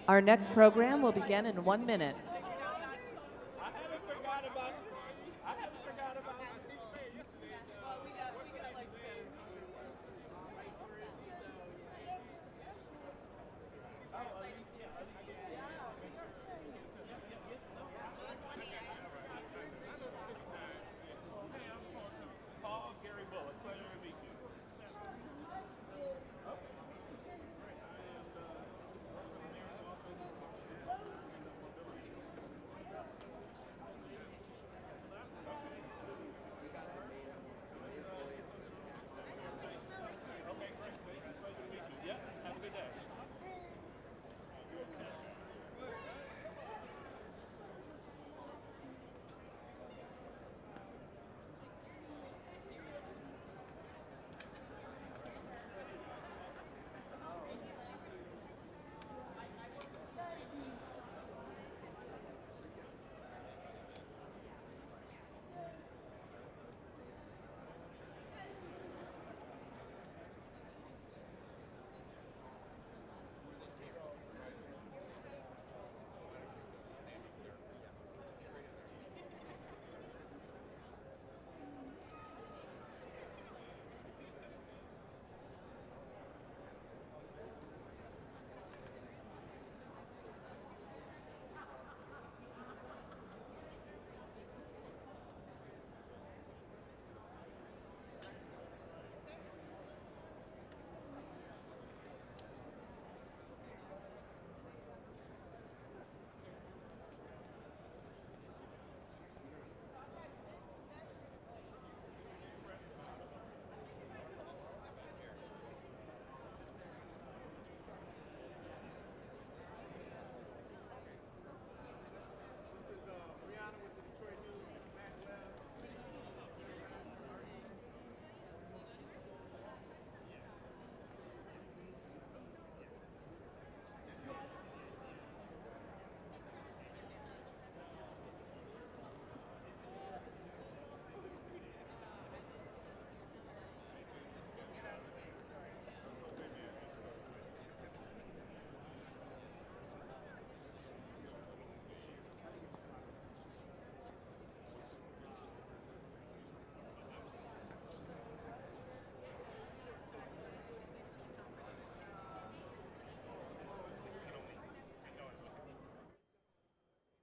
Our next program will begin in 1 minute. I haven't forgot about you. I haven't forgot about you. Paul Gary Bullock, pleasure to meet you. Okay, great. Pleasure to meet you. Yeah, have a good day.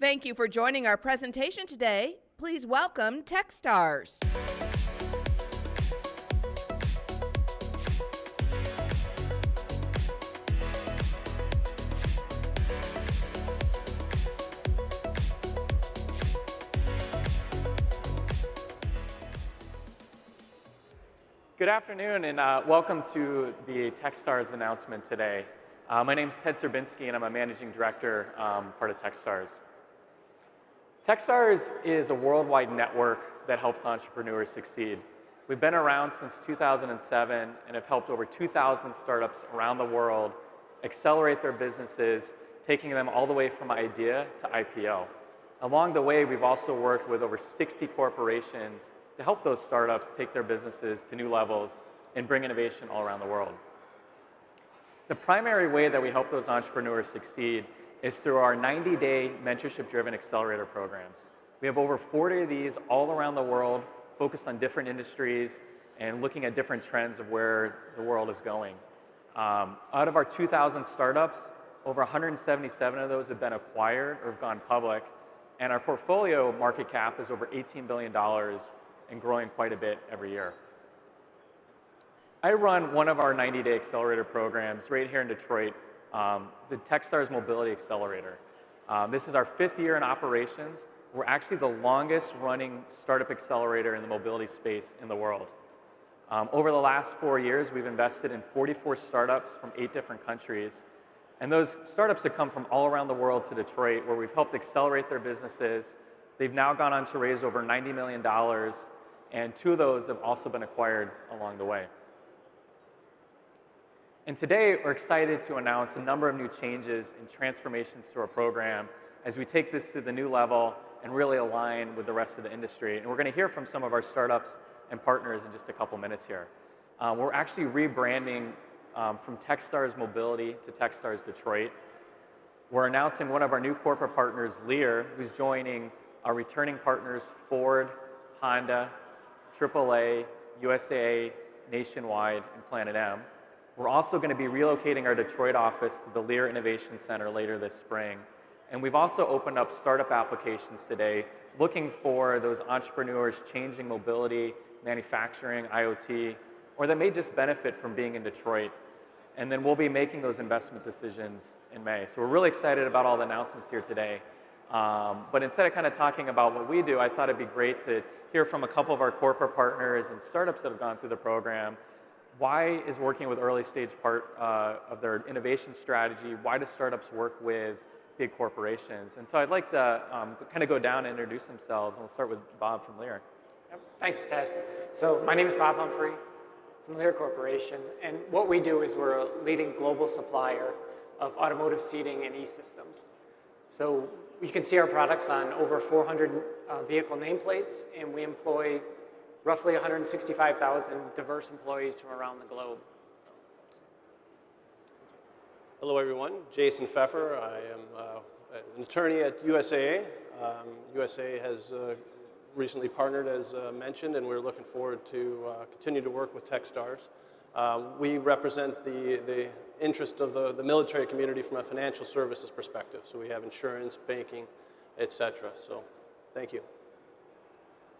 Thank you for joining our presentation today. Please welcome TechStars. Good afternoon and welcome to the TechStars announcement today. My name is Ted Serbinski and I'm a managing director, part of TechStars. TechStars is a worldwide network that helps entrepreneurs succeed. We've been around since 2007 and have helped over 2,000 startups around the world accelerate their businesses, taking them all the way from idea to IPO. Along the way, we've also worked with over 60 corporations to help those startups take their businesses to new levels and bring innovation all around the world. The primary way that we help those entrepreneurs succeed is through our 90-day mentorship-driven accelerator programs. We have over 40 of these all around the world, focused on different industries and looking at different trends of where the world is going. Out of our 2,000 startups, over 177 of those have been acquired or have gone public, and our portfolio market cap is over $18 billion and growing quite a bit every year. I run one of our 90-day accelerator programs right here in Detroit, the TechStars Mobility Accelerator. This is our 5th year in operations. We're actually the longest running startup accelerator in the mobility space in the world. Over the last 4 years, we've invested in 44 startups from 8 different countries. And those startups have come from all around the world to Detroit, where we've helped accelerate their businesses. They've now gone on to raise over $90 million, and 2 of those have also been acquired along the way. And today, we're excited to announce a number of new changes and transformations to our program as we take this to the new level and really align with the rest of the industry. And we're going to hear from some of our startups and partners in just a couple minutes here. We're actually rebranding from TechStars Mobility to TechStars Detroit. we're announcing one of our new corporate partners, Lear, who's joining our returning partners, Ford, Honda, AAA, USAA, Nationwide, and Planet M. We're also going to be relocating our Detroit office to the Lear Innovation Center later this spring. And we've also opened up startup applications today, looking for those entrepreneurs changing mobility, manufacturing, IoT, or that may just benefit from being in Detroit. And then we'll be making those investment decisions in May. So we're really excited about all the announcements here today. But instead of kind of talking about what we do, I thought it'd be great to hear from a couple of our corporate partners and startups that have gone through the program. Why is working with early stage part of their innovation strategy? Why do startups work with big corporations? And so I'd like to kind of go down and introduce themselves. And we'll start with Bob from Lear. Yep. Thanks, Ted. So my name is Bob Humphrey from Lear Corporation. And what we do is we're a leading global supplier of automotive seating and e-systems. So you can see our products on over 400 vehicle nameplates, and we employ roughly 165,000 diverse employees from around the globe. Hello, everyone. Jason Pfeffer. I am an attorney at USAA. USAA has recently partnered, as mentioned, and we're looking forward to continue to work with TechStars. We represent the interest of the military community from a financial services perspective. So we have insurance, banking, et cetera. So thank you.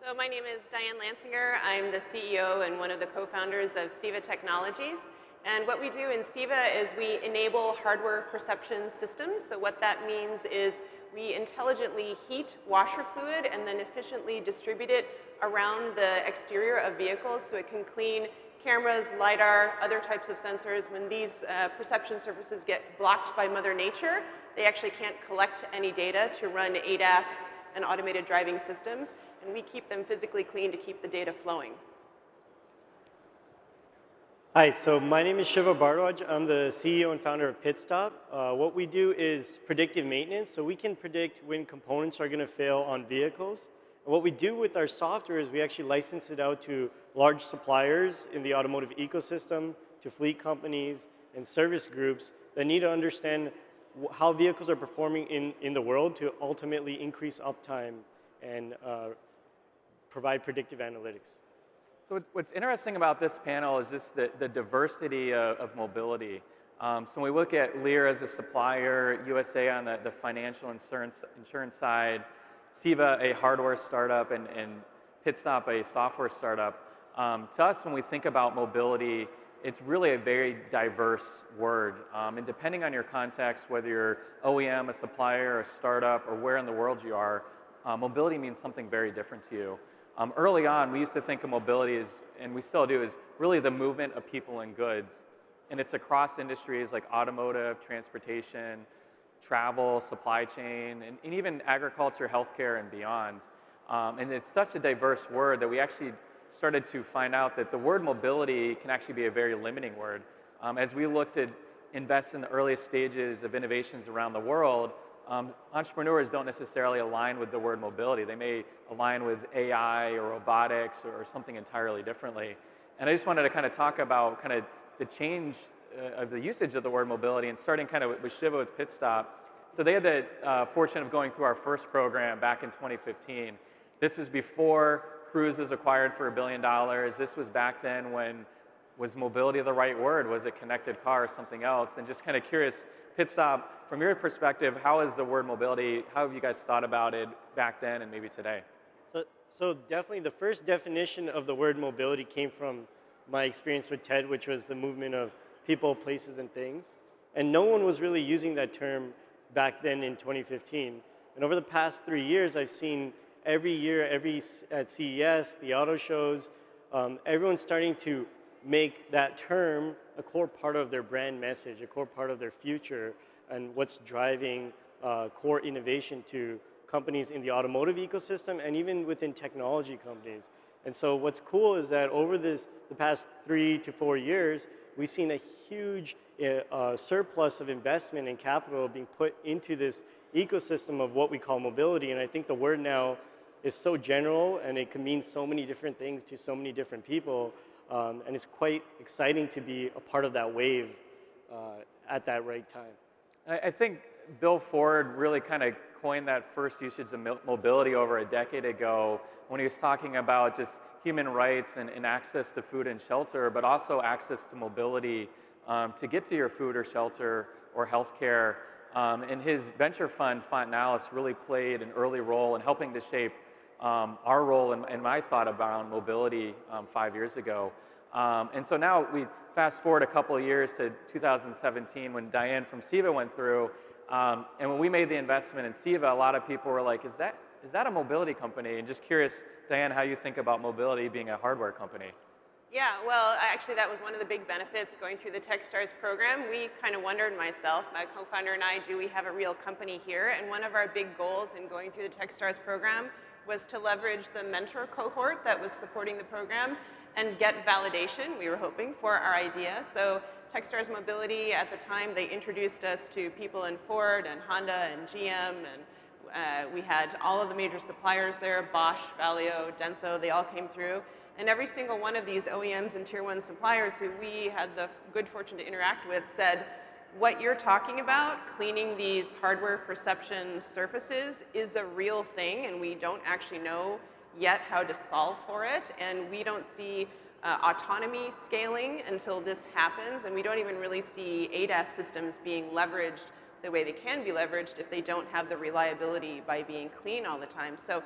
So my name is Diane Lansinger. I'm the CEO and one of the co-founders of SIVA Technologies. And what we do in SIVA is we enable hardware perception systems. So what that means is we intelligently heat washer fluid and then efficiently distribute it around the exterior of vehicles so it can clean cameras, LiDAR, other types of sensors. When these perception surfaces get blocked by Mother Nature, they actually can't collect any data to run ADAS and automated driving systems. And we keep them physically clean to keep the data flowing. Hi, so my name is Shiva Bhardwaj. I'm the CEO and founder of Pitstop. What we do is predictive maintenance, so we can predict when components are going to fail on vehicles. And what we do with our software is we actually license it out to large suppliers in the automotive ecosystem, to fleet companies and service groups that need to understand how vehicles are performing in the world to ultimately increase uptime and provide predictive analytics. So what's interesting about this panel is just the diversity of mobility. So when we look at Lear as a supplier, USA on the financial insurance side, SIVA a hardware startup, and Pitstop a software startup. To us, when we think about mobility, it's really a very diverse word. And depending on your context, whether you're OEM, a supplier, a startup, or where in the world you are, mobility means something very different to you. Early on, we used to think of mobility as, and we still do, is really the movement of people and goods. And it's across industries like automotive, transportation, travel, supply chain, and even agriculture, healthcare, and beyond. And it's such a diverse word that we actually started to find out that the word mobility can actually be a very limiting word. As we looked to invest in the earliest stages of innovations around the world, entrepreneurs don't necessarily align with the word mobility. They may align with AI or robotics or something entirely differently. And I just wanted to kind of talk about kind of the change of the usage of the word mobility, and starting kind of with Shiva with Pitstop. So they had the fortune of going through our first program back in 2015. This was before Cruise was acquired for $1 billion. This was back then when, was mobility the right word? Was it connected car or something else? And just kind of curious, Pitstop, from your perspective, how is the word mobility, how have you guys thought about it back then and maybe today? So definitely the first definition of the word mobility came from my experience with TED, which was the movement of people, places, and things. And no one was really using that term back then in 2015. And over the past 3 years, I've seen every year, at CES, the auto shows, everyone's starting to make that term a core part of their brand message, a core part of their future, and what's driving core innovation to companies in the automotive ecosystem and even within technology companies. And so what's cool is that over the past 3 to 4 years, we've seen a huge surplus of investment and capital being put into this ecosystem of what we call mobility. And I think the word now is so general, and it can mean so many different things to so many different people. And it's quite exciting to be a part of that wave at that right time. I think Bill Ford really kind of coined that first usage of mobility over a decade ago when he was talking about just human rights and access to food and shelter, but also access to mobility to get to your food or shelter or healthcare. And his venture fund, Fontenalis, really played an early role in helping to shape our role and my thought about mobility 5 years ago. And so now we fast forward a couple of years to 2017 when Diane from SIVA went through. And when we made the investment in SIVA, a lot of people were like, is that a mobility company? And just curious, Diane, how you think about mobility being a hardware company. Yeah, well, actually that was one of the big benefits going through the TechStars program. We kind of wondered, myself, my co-founder and I, do we have a real company here? And one of our big goals in going through the TechStars program was to leverage the mentor cohort that was supporting the program and get validation, we were hoping, for our idea. So TechStars Mobility, at the time, they introduced us to people in Ford and Honda and GM, and we had all of the major suppliers there, Bosch, Valeo, Denso, they all came through. And every single one of these OEMs and Tier 1 suppliers who we had the good fortune to interact with said, what you're talking about, cleaning these hardware perception surfaces, is a real thing, and we don't actually know yet how to solve for it, and we don't see autonomy scaling until this happens, and we don't even really see ADAS systems being leveraged the way they can be leveraged if they don't have the reliability by being clean all the time. So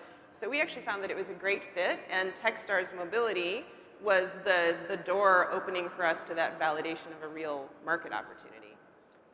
we actually found that it was a great fit, and TechStars Mobility was the door opening for us to that validation of a real market opportunity.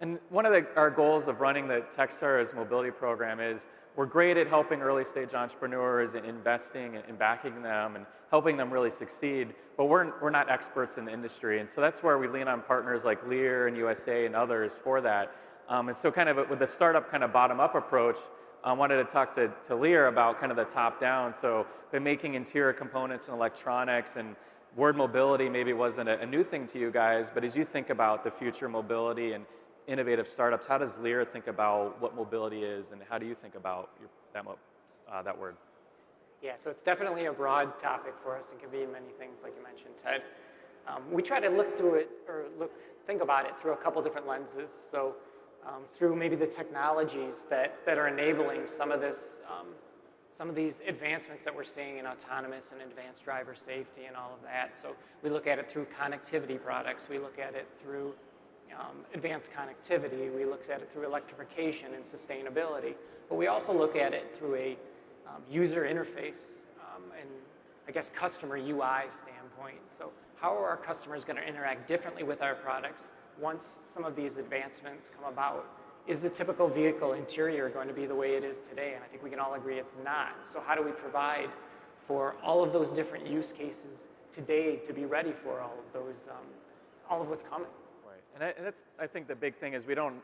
And one of our goals of running the TechStars Mobility program is we're great at helping early stage entrepreneurs and investing and backing them and helping them really succeed, but we're not experts in the industry. And so that's where we lean on partners like Lear and USA and others for that. And so kind of with the startup kind of bottom-up approach, I wanted to talk to Lear about kind of the top-down. So been making interior components and electronics, and word mobility maybe wasn't a new thing to you guys, but as you think about the future mobility and innovative startups, how does Lear think about what mobility is, and how do you think about that word? Yeah, so it's definitely a broad topic for us and can be many things, like you mentioned, Ted. We try to look through it, or think about it through a couple different lenses. So through maybe the technologies that are enabling some of these advancements that we're seeing in autonomous and advanced driver safety and all of that. So we look at it through connectivity products. We look at it through advanced connectivity. We look at it through electrification and sustainability. But we also look at it through a user interface and, I guess, customer UI standpoint. So how are our customers going to interact differently with our products once some of these advancements come about? Is the typical vehicle interior going to be the way it is today? And I think we can all agree it's not. So how do we provide for all of those different use cases today to be ready for all of those, all of what's coming? Right, and that's, I think the big thing is we don't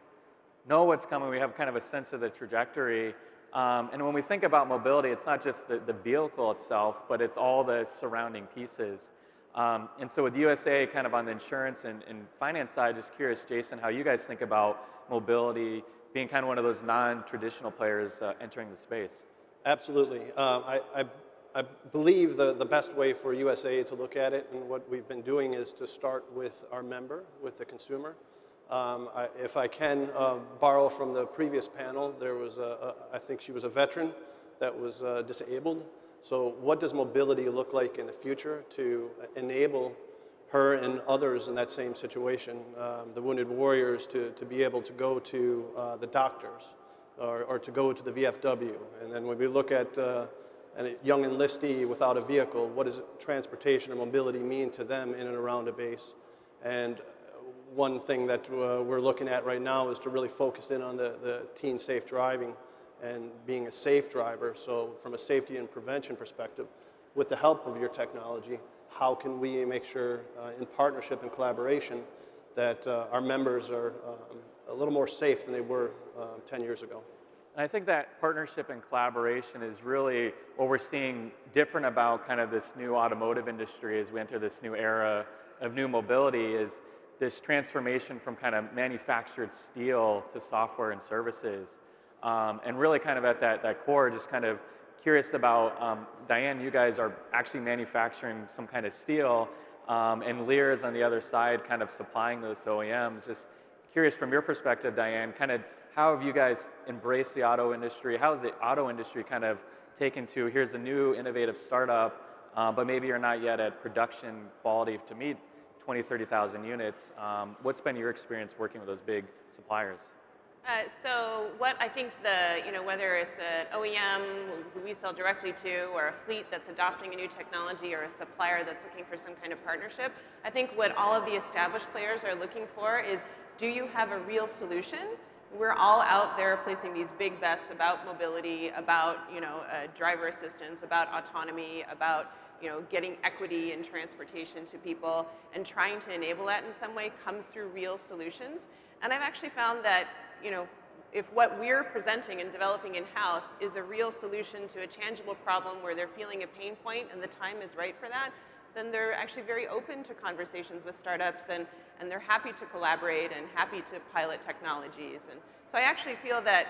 know what's coming. We have kind of a sense of the trajectory. And when we think about mobility, it's not just the vehicle itself, but it's all the surrounding pieces. And so with USA kind of on the insurance and finance side, just curious, Jason, how you guys think about mobility being kind of one of those non-traditional players entering the space. Absolutely. I believe the best way for USA to look at it, and what we've been doing, is to start with our member, with the consumer. If I can borrow from the previous panel, there was I think she was a veteran that was disabled. So what does mobility look like in the future to enable her and others in that same situation, the wounded warriors, to be able to go to the doctors or to go to the VFW? And then when we look at a young enlistee without a vehicle, what does transportation or mobility mean to them in and around a base? And one thing that we're looking at right now is to really focus in on the teen safe driving and being a safe driver. So from a safety and prevention perspective, with the help of your technology, how can we make sure in partnership and collaboration that our members are a little more safe than they were 10 years ago? And I think that partnership and collaboration is really what we're seeing different about kind of this new automotive industry as we enter this new era of new mobility, is this transformation from kind of manufactured steel to software and services. And really kind of at that core, just kind of curious about, Diane, you guys are actually manufacturing some kind of steel, and Lear is on the other side kind of supplying those to OEMs. Just curious from your perspective, Diane, kind of how have you guys embraced the auto industry? How has the auto industry kind of taken to, here's a new innovative startup, but maybe you're not yet at production quality to meet 20, 30,000 units. What's been your experience working with those big suppliers? So what I think whether it's an OEM who we sell directly to, or a fleet that's adopting a new technology, or a supplier that's looking for some kind of partnership, I think what all of the established players are looking for is, do you have a real solution? We're all out there placing these big bets about mobility, about driver assistance, about autonomy, about getting equity in transportation to people, and trying to enable that in some way comes through real solutions. And I've actually found that if what we're presenting and developing in-house is a real solution to a tangible problem where they're feeling a pain point and the time is right for that, then they're actually very open to conversations with startups, and they're happy to collaborate and happy to pilot technologies. And so I actually feel that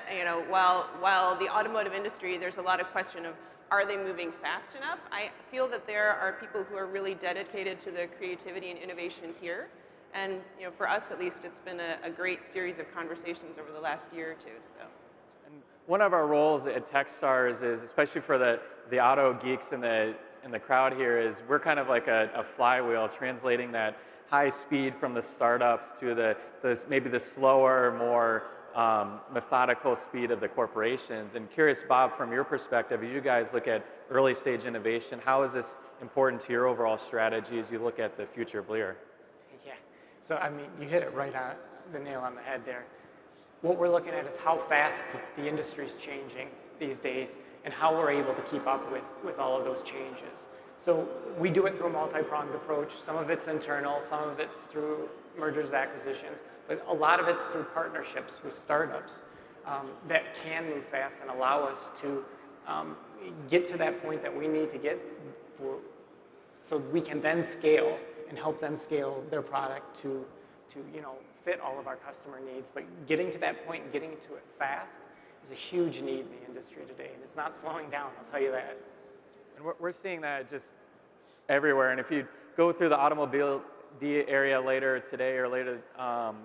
while the automotive industry, there's a lot of question of, are they moving fast enough? I feel that there are people who are really dedicated to the creativity and innovation here. And for us at least, it's been a great series of conversations over the last year or two. So. And one of our roles at TechStars is, especially for the auto geeks in the crowd here, is we're kind of like a flywheel, translating that high speed from the startups to maybe the slower, more methodical speed of the corporations. And curious, Bob, from your perspective, as you guys look at early stage innovation, how is this important to your overall strategy as you look at the future of Lear? Yeah, so I mean, you hit it right on the nail on the head there. What we're looking at is how fast the industry's changing these days and how we're able to keep up with all of those changes. So we do it through a multi-pronged approach. Some of it's internal, some of it's through mergers, acquisitions, but a lot of it's through partnerships with startups that can move fast and allow us to get to that point that we need to get so we can then scale and help them scale their product to fit all of our customer needs. But getting to that point and getting to it fast is a huge need in the industry today, and it's not slowing down, I'll tell you that. And we're seeing that just everywhere. And if you go through the automobile area later today or later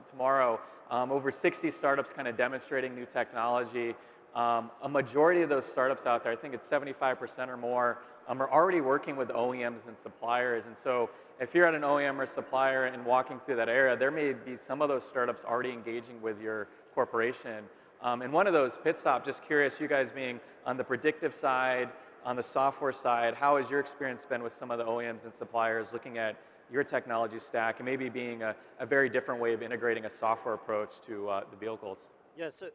tomorrow, over 60 startups kind of demonstrating new technology. A majority of those startups out there, I think it's 75% or more, are already working with OEMs and suppliers. And so if you're at an OEM or supplier and walking through that area, there may be some of those startups already engaging with your corporation. And one of those, pit stop, just curious, you guys being on the predictive side, on the software side, how has your experience been with some of the OEMs and suppliers looking at your technology stack and maybe being a very different way of integrating a software approach to the vehicles? Yeah, so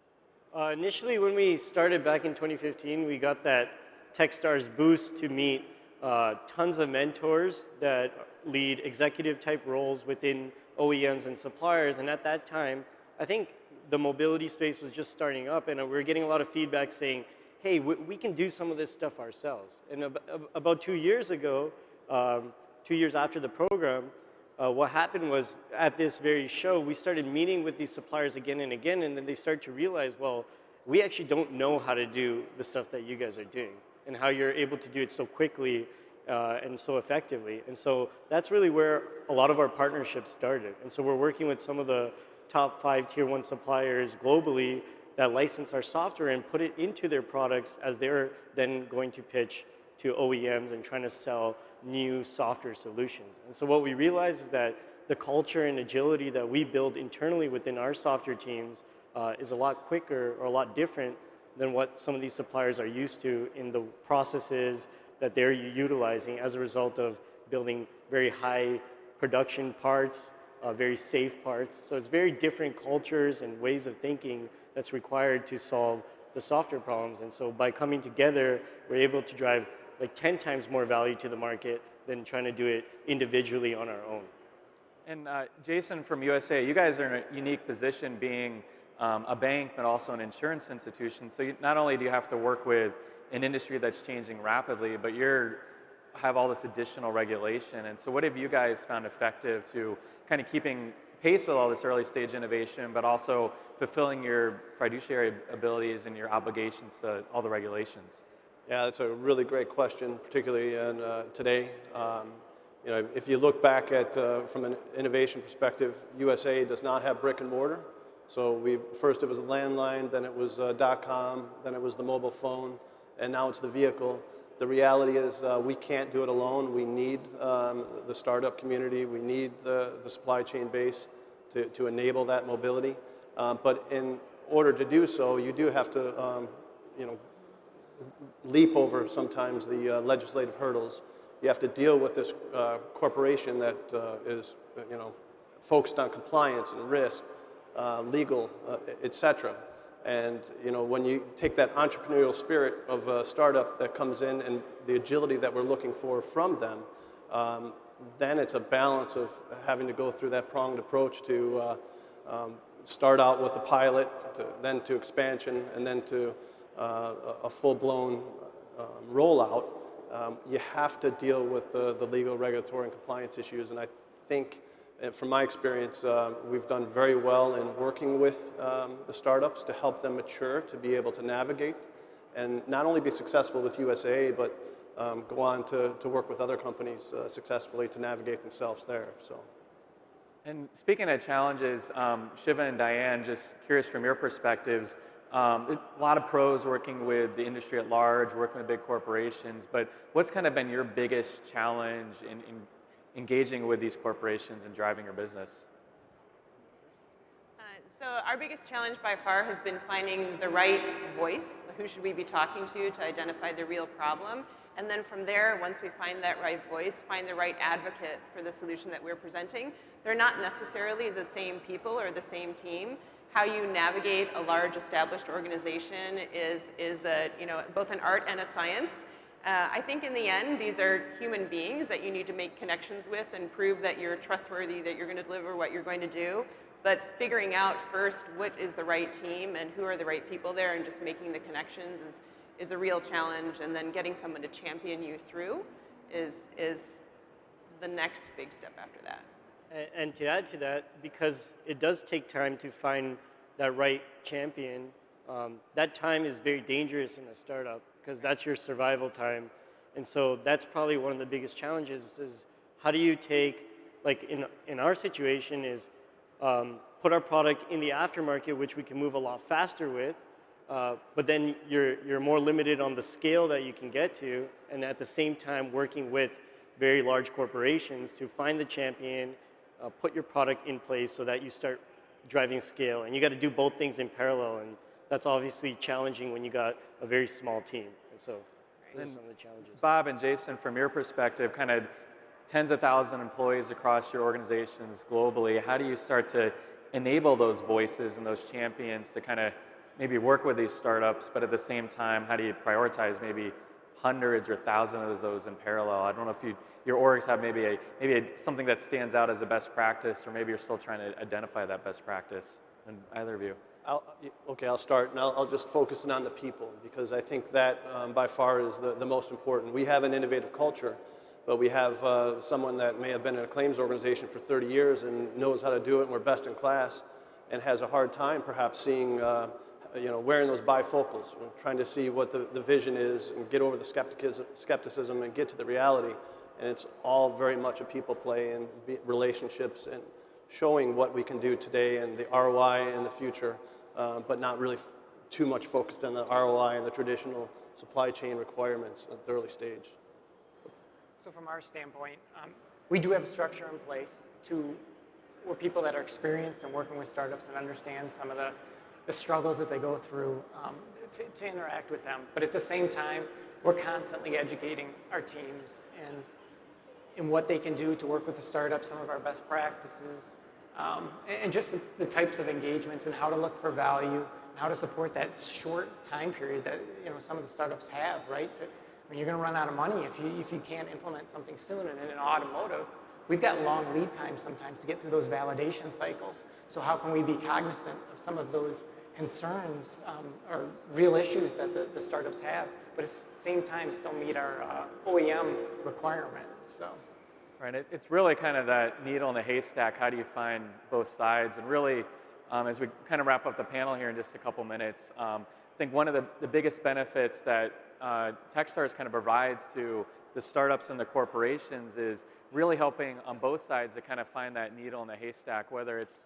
initially when we started back in 2015, we got that TechStars boost to meet tons of mentors that lead executive type roles within OEMs and suppliers. And at that time, I think the mobility space was just starting up, and we were getting a lot of feedback saying, hey, we can do some of this stuff ourselves. And about 2 years ago, 2 years after the program, what happened was at this very show, we started meeting with these suppliers again and again, and then they start to realize, well, we actually don't know how to do the stuff that you guys are doing and how you're able to do it so quickly and so effectively. And so that's really where a lot of our partnerships started. And so we're working with some of the top 5 tier 1 suppliers globally that license our software and put it into their products as they're then going to pitch to OEMs and trying to sell new software solutions. And so what we realize is that the culture and agility that we build internally within our software teams is a lot quicker or a lot different than what some of these suppliers are used to in the processes that they're utilizing as a result of building very high production parts, very safe parts. So it's very different cultures and ways of thinking that's required to solve the software problems. And so by coming together, we're able to drive like 10 times more value to the market than trying to do it individually on our own. And Jason from USA, you guys are in a unique position being a bank, but also an insurance institution. So not only do you have to work with an industry that's changing rapidly, but you have all this additional regulation. And so what have you guys found effective to kind of keeping pace with all this early stage innovation, but also fulfilling your fiduciary abilities and your obligations to all the regulations? Yeah, that's a really great question, particularly in today. If you look back at from an innovation perspective, USA does not have brick and mortar. So first it was a landline, then it was .com, then it was the mobile phone, and now it's the vehicle. The reality is we can't do it alone. We need the startup community. We need the supply chain base to enable that mobility. But in order to do so, you do have to leap over sometimes the legislative hurdles. You have to deal with this corporation that is focused on compliance and risk, legal, et cetera. And when you take that entrepreneurial spirit of a startup that comes in and the agility that we're looking for from them, then it's a balance of having to go through that pronged approach to start out with the pilot, then to expansion, and then to a full-blown rollout. You have to deal with the legal, regulatory, and compliance issues, and I think from my experience, we've done very well in working with the startups to help them mature, to be able to navigate, and not only be successful with USAA, but go on to work with other companies successfully to navigate themselves there. So. And speaking of challenges, Shiva and Diane, just curious from your perspectives, a lot of pros working with the industry at large, working with big corporations, but what's kind of been your biggest challenge in engaging with these corporations and driving your business? So our biggest challenge by far has been finding the right voice. Who should we be talking to identify the real problem? And then from there, once we find that right voice, find the right advocate for the solution that we're presenting. They're not necessarily the same people or the same team. How you navigate a large established organization is both an art and a science. I think in the end, these are human beings that you need to make connections with and prove that you're trustworthy, that you're going to deliver what you're going to do. But figuring out first what is the right team and who are the right people there and just making the connections is a real challenge. And then getting someone to champion you through is the next big step after that. And to add to that, because it does take time to find that right champion, that time is very dangerous in a startup because that's your survival time. And so that's probably one of the biggest challenges is how do you take, like in our situation is put our product in the aftermarket, which we can move a lot faster with, but then you're more limited on the scale that you can get to, and at the same time working with very large corporations to find the champion, put your product in place so that you start driving scale. And you got to do both things in parallel, and that's obviously challenging when you got a very small team. And so those are some of the challenges. Bob and Jason, from your perspective, kind of tens of thousands of employees across your organizations globally, how do you start to enable those voices and those champions to kind of maybe work with these startups, but at the same time, how do you prioritize maybe hundreds or thousands of those in parallel? I don't know if your orgs have maybe something that stands out as a best practice, or maybe you're still trying to identify that best practice. And either of you. I'll start, and I'll just focus in on the people, because I think that by far is the most important. We have an innovative culture, but we have someone that may have been in a claims organization for 30 years and knows how to do it, and we're best in class, and has a hard time perhaps seeing, wearing those bifocals, trying to see what the vision is and get over the skepticism and get to the reality. And it's all very much a people play and relationships and showing what we can do today and the ROI in the future, but not really too much focused on the ROI and the traditional supply chain requirements at the early stage. So from our standpoint, we do have a structure in place we're people that are experienced in working with startups and understand some of the struggles that they go through to interact with them. But at the same time, we're constantly educating our teams in what they can do to work with the startup, some of our best practices, and just the types of engagements and how to look for value, and how to support that short time period that some of the startups have, right? You're going to run out of money if you can't implement something soon. And in automotive, we've got long lead times sometimes to get through those validation cycles. So how can we be cognizant of some of those concerns or real issues that the startups have, but at the same time still meet our OEM requirements? So. Right, it's really kind of that needle in the haystack. How do you find both sides? And really, as we kind of wrap up the panel here in just a couple minutes, I think one of the biggest benefits that TechStars kind of provides to the startups and the corporations is really helping on both sides to kind of find that needle in the haystack, whether it's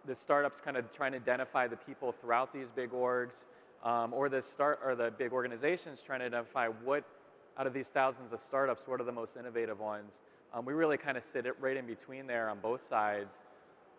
the startups kind of trying to identify the people throughout these big orgs, or the big organizations trying to identify what out of these thousands of startups, what are the most innovative ones. We really kind of sit right in between there on both sides.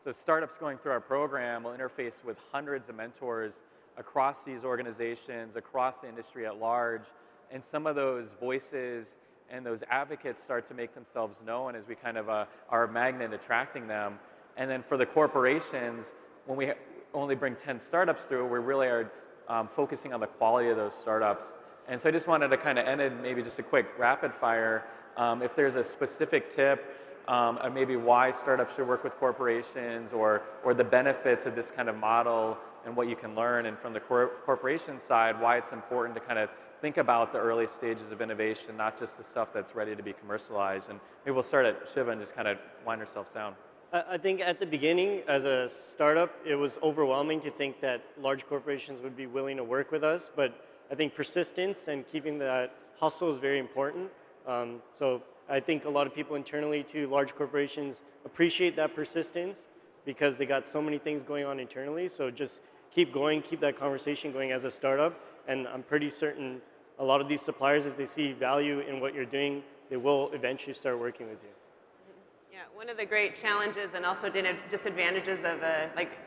So startups going through our program will interface with hundreds of mentors across these organizations, across the industry at large, and some of those voices and those advocates start to make themselves known as we kind of are a magnet attracting them. And then for the corporations, when we only bring 10 startups through, we really are focusing on the quality of those startups. And so I just wanted to kind of end it, maybe just a quick rapid fire. If there's a specific tip, maybe why startups should work with corporations, or the benefits of this kind of model and what you can learn, and from the corporation side, why it's important to kind of think about the early stages of innovation, not just the stuff that's ready to be commercialized. And maybe we'll start at Shiva and just kind of wind ourselves down. I think at the beginning, as a startup, it was overwhelming to think that large corporations would be willing to work with us, but I think persistence and keeping that hustle is very important. So I think a lot of people internally to large corporations appreciate that persistence because they got so many things going on internally. So just keep going, keep that conversation going as a startup, and I'm pretty certain a lot of these suppliers, if they see value in what you're doing, they will eventually start working with you. Yeah, one of the great challenges and also disadvantages of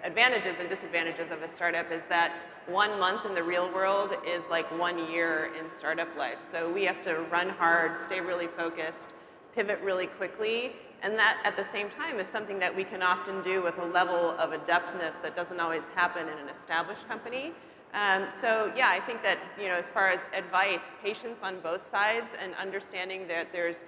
advantages and disadvantages of a startup is that 1 month in the real world is like 1 year in startup life. So we have to run hard, stay really focused, pivot really quickly, and that at the same time is something that we can often do with a level of adeptness that doesn't always happen in an established company. So yeah, I think that, as far as advice, patience on both sides and understanding that there's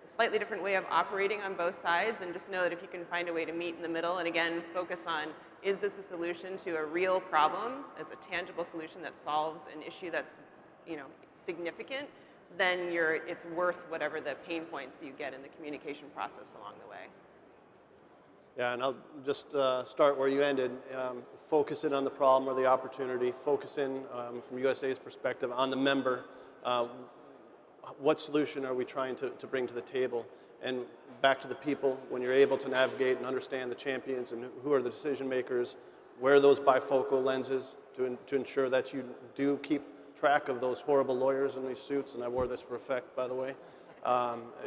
a slightly different way of operating on both sides, and just know that if you can find a way to meet in the middle, and again, focus on, is this a solution to a real problem? It's a tangible solution that solves an issue that's, significant, then it's worth whatever the pain points you get in the communication process along the way. Yeah, and I'll just start where you ended. Focus in on the problem or the opportunity. Focus in, from USA's perspective, on the member. What solution are we trying to bring to the table? And back to the people, when you're able to navigate and understand the champions and who are the decision makers, wear those bifocal lenses to ensure that you do keep track of those horrible lawyers in these suits, and I wore this for effect, by the way.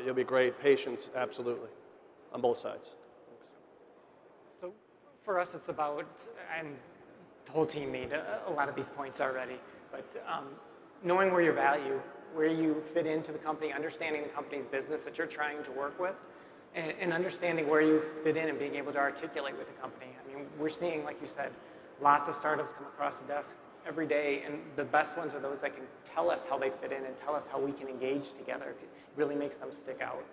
You'll be great. Patience, absolutely, on both sides. So for us, it's about, and the whole team made a lot of these points already, but knowing where where you fit into the company, understanding the company's business that you're trying to work with, and understanding where you fit in and being able to articulate with the company. I mean, we're seeing, like you said, lots of startups come across the desk every day, and the best ones are those that can tell us how they fit in and tell us how we can engage together. It really makes them stick out.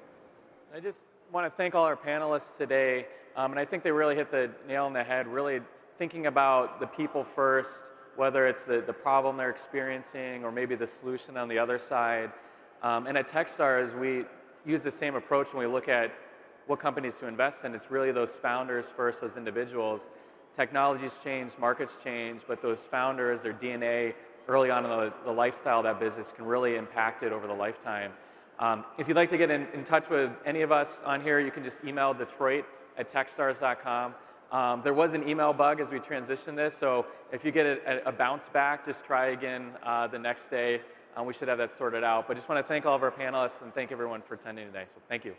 I just want to thank all our panelists today, and I think they really hit the nail on the head, really thinking about the people first, whether it's the problem they're experiencing or maybe the solution on the other side. And at TechStars, we use the same approach when we look at what companies to invest in. It's really those founders first, those individuals. Technologies change, markets change, but those founders, their DNA early on in the lifestyle of that business can really impact it over the lifetime. If you'd like to get in touch with any of us on here, you can just email detroit@techstars.com. There was an email bug as we transitioned this, so if you get a bounce back, just try again the next day. We should have that sorted out. But just want to thank all of our panelists and thank everyone for attending today. So thank you.